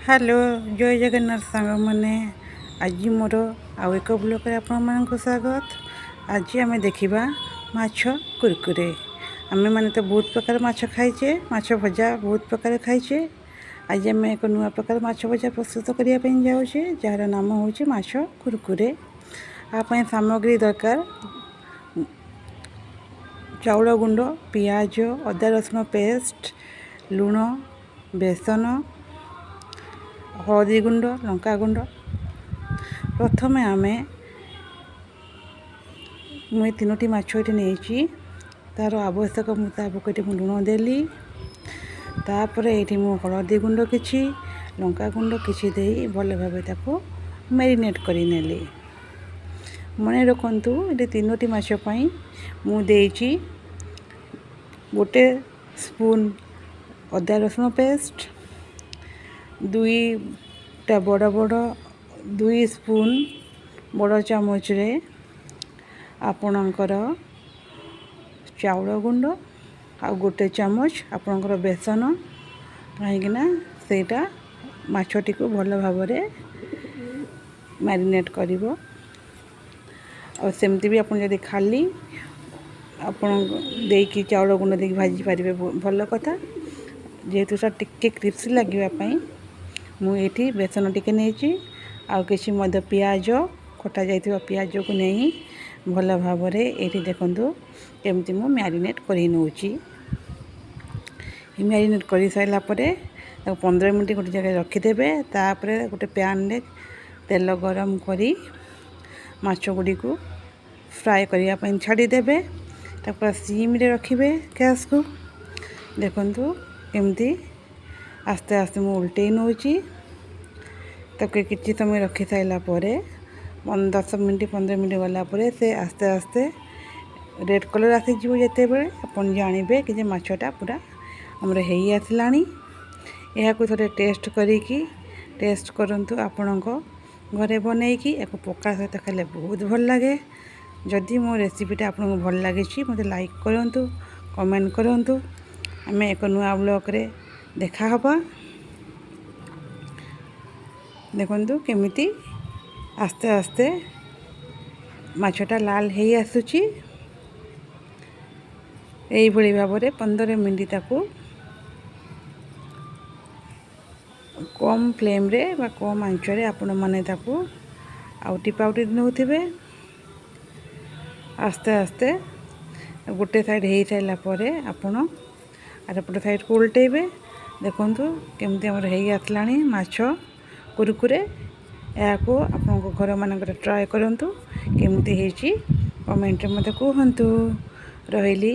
Hello जय जगन्नाथ सांग मैंने आज मोर आउ एक ब्लॉग आपण स्वागत। आज आम देखा माछ कुरकुरे। आम मैंने तो बहुत प्रकार माछ खाइचे, माछ भजा बहुत प्रकार खाइचे। आज आम एक नुआ प्रकार माछ भजा प्रस्तुत करने जाऊे जार नाम हूँ माछ कुरकुरे। आप सामग्री दरकार चाउल गुंड, पियाज, अदा रसुण पेस्ट, लुण, बेसन, हलदी गुंड, लंका गुंड। प्रथम आम मुझे तीनोटी माछ ये नहीं तार आवश्यक मुताबक ये लुण देली। तापर ये हलदी गुंड किछि, लंका गुंड किछि दे भल भाव मैरिनेट करी नेली। मन रखु ये तीनोटी माछपाई मुझे गोटे स्पून अदा रसुण पेस्ट, दुईटा बड़ बड़ 2 स्पून बड़ चामच रे आपणकर चाउल गुंड आ गोटे चामच आपणकर बेसन कहीं सेटा माछटी को भल भाव मैरिनेट करिवो। और सेमती भी आपन जदि खाली आपन देकी चाउल गुंड देकी भाजी पारिबे भल कथा। जेहेतु सा टिके क्रिस्पी लगे मु एठी बेसन टिके नहीं आउ किसी मध्य पियाज कटा जाइथिबा पियाज को नहीं भल भाव ये देखंतु केमती मु मैरिनेट करि नउची। मैरिनेट कर सारा पर 15 मिनट गोटे जगह रखिदेवे। तापर गोटे पैन रे तेल गरम करी माछ गुड़ी को फ्राए करने छाड़ीदेवे। तापर सिम रे रखिए गैस को। देखंतु केमती आस्ते आस्ते मु उल्टे नउची। ताके किछि समय रखी साइला परे 10 मिनट 15 मिनट गला परे से आस्ते आस्ते रेड कलर आसी जीव जेते बेले अपन जानबे कि जे माछटा पूरा हमर हेई आसलानी। यह को थोड़े टेस्ट करिकी टेस्ट करंतु आपणको घरे बनैकी एको पक्का सहित खाले बहुत भल लगे। जदि मो रेसिपीटा आपको भल लगे मते लाइक करंतु, कमेंट करंतु। आम एक नुआ ब्लॉग रे देखा हबा। देखंतु केमिति आस्ते आस्ते माछटा लाल हेई आसुची। एई भली भाव रे 15 मिनट ताकू कम फ्लेम रे बा कम आंच रे आपण माने ताकू आउटी पाउटी नउथिबे। आस्ते आस्ते गोटे साइड हो सारा पर आपण आरपट साइड को उल्टेबे। देखंतु केमती हमर हेई आसलानी माछ कुरकुरे। या को आपन घर मानकर ट्राए करंतु केमती हेची कमेंट रे मते कहंतु। रहिली।